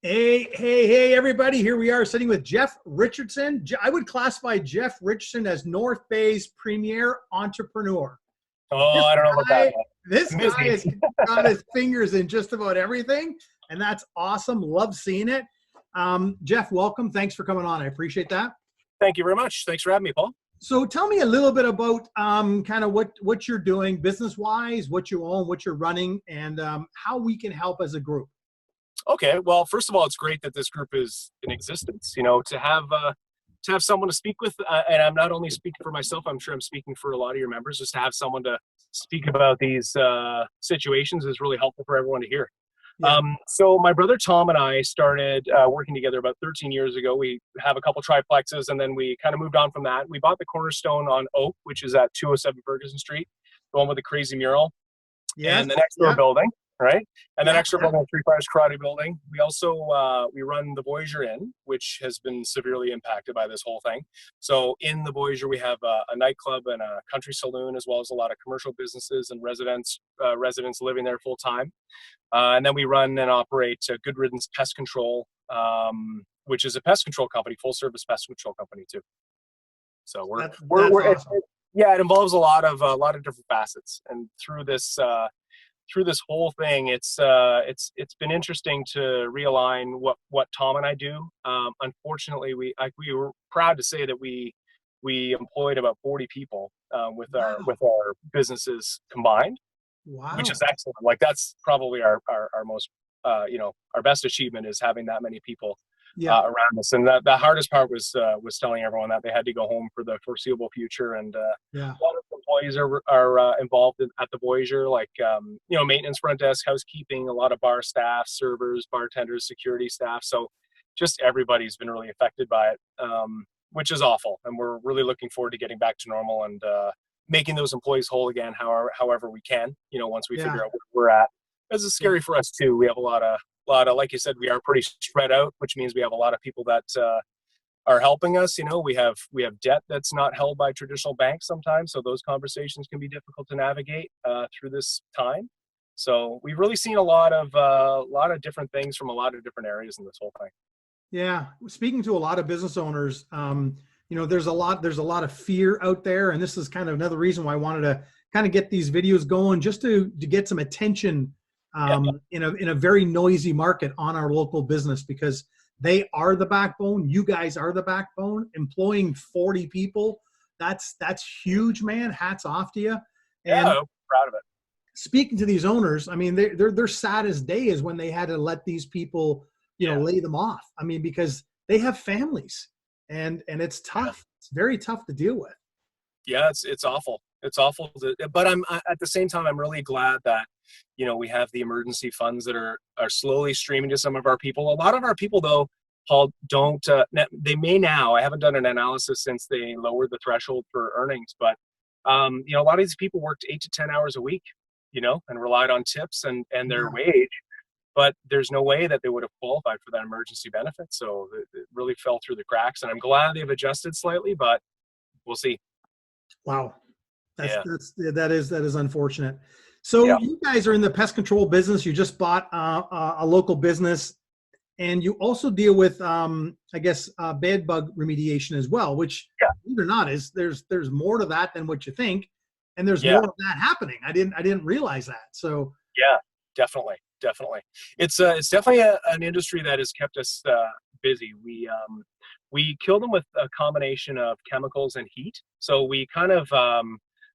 Hey, everybody. Here we are sitting with Geoff Richardson. I would classify Geoff Richardson as North Bay's premier entrepreneur. Oh, This I don't know about that guy, this one. guy has Busy. got his fingers in just about everything, and that's awesome. Love seeing it. Geoff, welcome. Thanks for coming on. I appreciate that. Thank you very much. Thanks for having me, Paul. So tell me a little bit about kind of what you're doing business-wise, what you own, what you're running, and how we can help as a group. Okay. Well, first of all, it's great that this group is in existence. You know, to have someone to speak with, and I'm not only speaking for myself. I'm sure I'm speaking for a lot of your members. Just to have someone to speak about these situations is really helpful for everyone to hear. Yeah. So my brother Tom and I started working together about 13 years ago. We have a couple triplexes, and then we kind of moved on from that. We bought the Cornerstone on Oak, which is at 207 Ferguson Street, the one with the crazy mural, Yes. and the next door building, right? And the Yeah, next door building, Three Fires Karate building. We also we run the Voyageur Inn, which has been severely impacted by this whole thing. So in the Voyageur, we have a nightclub and a country saloon, as well as a lot of commercial businesses and residents living there full time. And then we run and operate Good Riddance Pest Control, which is a pest control company, full service pest control company too. So That's we're awesome. yeah, it involves a lot of different facets. And through this whole thing, it's been interesting to realign what Tom and I do. Unfortunately, we were proud to say that we employed about 40 people with our businesses combined, which Wow. is excellent. Like that's probably our most our best achievement is having that many people Yeah. around us. And the hardest part was telling everyone that they had to go home for the foreseeable future. And Yeah. a lot of employees are involved at the Voyageur, like maintenance, front desk, housekeeping, a lot of bar staff, servers, bartenders, security staff. So just everybody's been really affected by it, which is awful. And we're really looking forward to getting back to normal and making those employees whole again, however we can. Once we Yeah. figure out where we're at. This is Yeah. scary for us too. We have a lot of, like you said, we are pretty spread out, which means we have a lot of people that are helping us. We have debt that's not held by traditional banks sometimes, so those conversations can be difficult to navigate through this time. So we've really seen a lot of different things from a lot of different areas in this whole thing. Yeah. Speaking to a lot of business owners, there's a lot of fear out there, and this is kind of another reason why I wanted to kind of get these videos going, just to get some attention Yeah. in a very noisy market on our local business, because they are the backbone. You guys are the backbone. Employing 40 people, that's huge, man. Hats off to you. Yeah, And I'm proud of it. speaking to these owners, I mean, their saddest day is when they had to let these people, Yeah. lay them off. I mean, because they have families, and it's tough. It's very tough to deal with. Yeah, it's awful. It's awful. But at the same time, I'm really glad that we have the emergency funds that are slowly streaming to some of our people. A lot of our people, though, Paul, don't. They may now. I haven't done an analysis since they lowered the threshold for earnings, but a lot of these people worked 8 to 10 hours a week, and relied on tips and their Yeah. wage. But there's no way that they would have qualified for that emergency benefit. So it really fell through the cracks. And I'm glad they've adjusted slightly, but we'll see. Wow. Yeah. That is unfortunate. So Yeah. you guys are in the pest control business. You just bought a local business, and you also deal with, I guess, bed bug remediation as well. Which, Yeah. believe it or not, is there's more to that than what you think, and there's Yeah. more of that happening. I didn't realize that. So Yeah, definitely. It's definitely an industry that has kept us busy. We kill them with a combination of chemicals and heat. So we kind of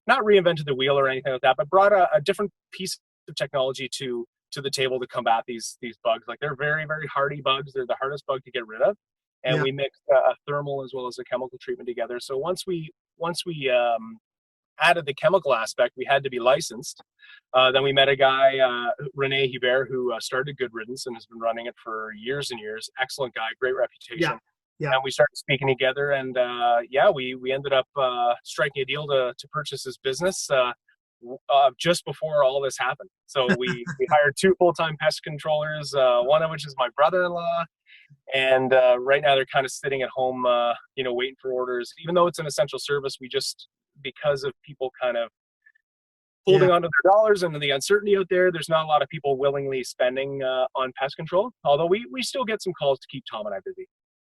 not reinvented the wheel or anything like that, but brought a different piece of technology to the table to combat these bugs. Like they're very, very hardy bugs. They're the hardest bug to get rid of, and yeah, we mixed a thermal as well as a chemical treatment together. So once we added the chemical aspect, we had to be licensed. Then we met a guy, Rene Hubert, who started Good Riddance and has been running it for years and years. Excellent guy, great reputation. Yeah. And we started speaking together, and we ended up striking a deal to purchase his business just before all this happened. So we hired 2 full-time pest controllers, one of which is my brother-in-law. And right now they're kind of sitting at home, waiting for orders. Even though it's an essential service, we just, because of people kind of holding on to their dollars and the uncertainty out there. There's not a lot of people willingly spending on pest control, although we still get some calls to keep Tom and I busy.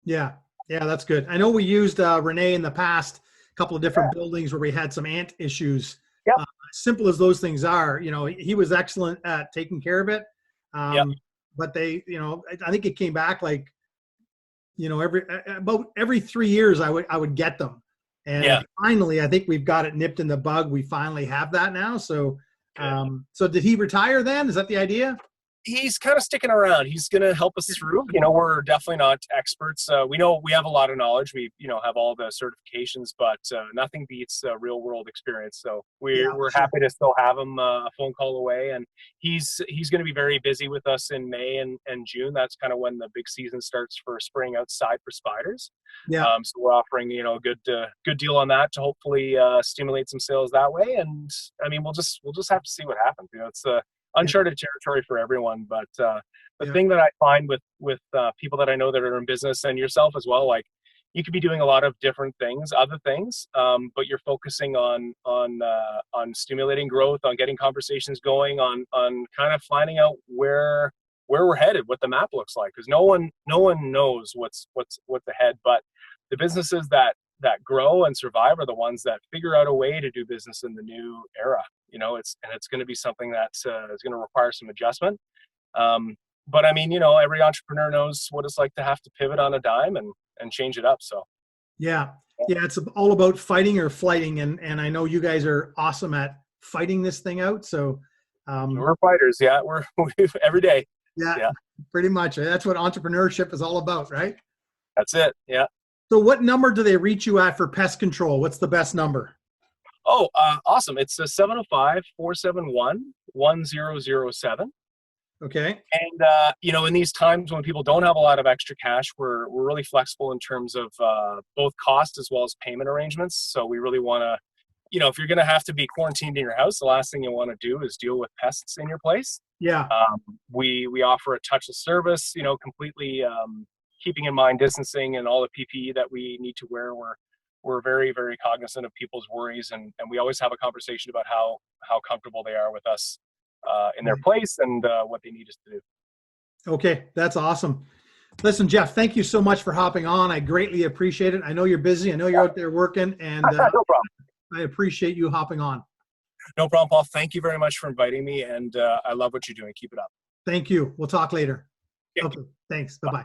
Yeah. Yeah, that's good. I know we used Renee in the past, a couple of different buildings where we had some ant issues. Yep. Simple as those things are, he was excellent at taking care of it. But they, I think it came back like, every 3 years I would get them. And finally, I think we've got it nipped in the bug. We finally have that now. So, so did he retire then? Is that the idea? He's kind of sticking around. He's going to help us through. We're definitely not experts. We know we have a lot of knowledge. We, have all the certifications, but nothing beats real world experience. So we're happy to still have him a phone call away. And he's going to be very busy with us in May and June. That's kind of when the big season starts for spraying outside for spiders. Yeah. So we're offering, a good deal on that to hopefully stimulate some sales that way. And I mean, we'll just have to see what happens. It's uncharted territory for everyone, but the thing that I find with people that I know that are in business and yourself as well, like you could be doing a lot of different things, other things, but you're focusing on stimulating growth, on getting conversations going, on kind of finding out where we're headed, what the map looks like, because no one knows what's ahead, but the businesses that grow and survive are the ones that figure out a way to do business in the new era. It's going to be something that is going to require some adjustment. But I mean, every entrepreneur knows what it's like to have to pivot on a dime and change it up. So, yeah, it's all about fighting or flighting. And I know you guys are awesome at fighting this thing out. So we're fighters. Yeah, we're every day. Yeah, pretty much. That's what entrepreneurship is all about, right? That's it. Yeah. So what number do they reach you at for pest control? What's the best number? Oh, awesome. It's a 705-471-1007. Okay. And, in these times when people don't have a lot of extra cash, we're really flexible in terms of both cost as well as payment arrangements. So we really want to, if you're going to have to be quarantined in your house, the last thing you want to do is deal with pests in your place. Yeah. We offer a touchless service, completely keeping in mind distancing and all the PPE that we need to wear. We're very, very cognizant of people's worries, and we always have a conversation about how comfortable they are with us in their place and what they need us to do. Okay, that's awesome. Listen, Geoff, thank you so much for hopping on. I greatly appreciate it. I know you're busy. I know you're out there working, and no problem. I appreciate you hopping on. No problem, Paul. Thank you very much for inviting me, and I love what you're doing. Keep it up. Thank you. We'll talk later. Okay, thanks. Bye-bye.